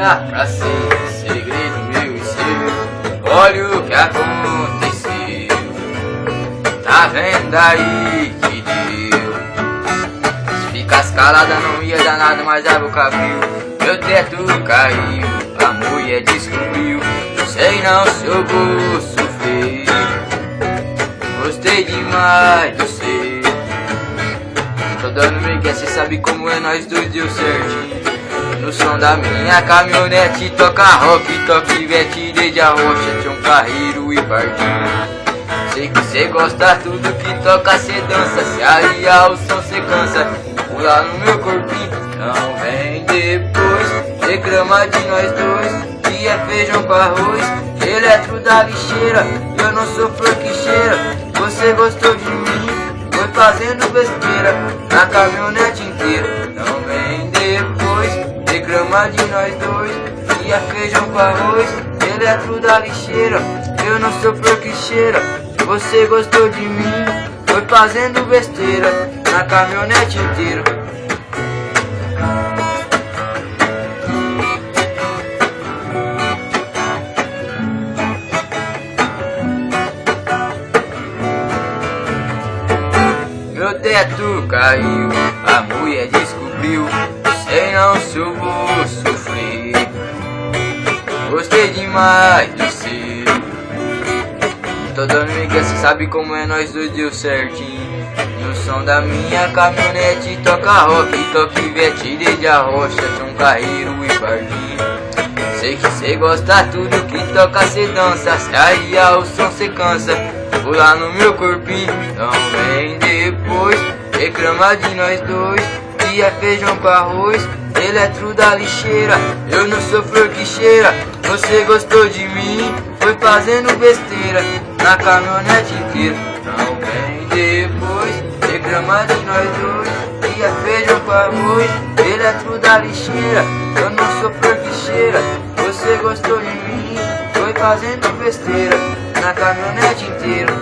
Olha pra si, segredo meu e seu, olha o que aconteceu. Tá vendo aí que deu? Se ficasse calada não ia dar nada, mas a boca abriu. Meu teto caiu, a mulher descobriu. Sei não se eu vou sofrer. Gostei demais do seu. Tô dando migué, cê sabe como é, nós dois deu certinho. No som da minha caminhonete toca rock, toca Ivete, desde a rocha, tinha um carreiro e pardinho. Sei que cê gosta tudo que toca, cê dança, se aliar o som cê cansa. Pula no meu corpinho, não vem depois, reclama de nós dois, que é feijão com arroz, eletro da lixeira, eu não sou flor que cheira. Você gostou de mim, foi fazendo besteira, na caminhonete inteira. Não vem depois, reclama de nós dois, que é feijão com arroz, eletro da lixeira, eu não sou flor que cheira. Você gostou de mim, foi fazendo besteira, na caminhonete inteira. Meu teto caiu, a mulher descobriu, sei não se eu vou sofrer. Gostei demais do seu. Tô dando migué, cê sabe como é, nós dois deu certinho. No som da minha caminhonete toca rock, toca Ivete, desde a rocha, tinha um carreiro e pardinho. Sei que cê gosta tudo que toca, cê dança, se aliar o som cê cansa. Pula no meu corpinho, não vem depois, reclama de nós dois, que é feijão com arroz, eletro da lixeira, eu não sou flor que cheira. Você gostou de mim, foi fazendo besteira, na caminhonete inteira. Não vem depois, reclama de nós dois, que é feijão com arroz, eletro da lixeira, eu não sou flor que cheira. Você gostou de mim, foi fazendo besteira, na caminhonete inteira.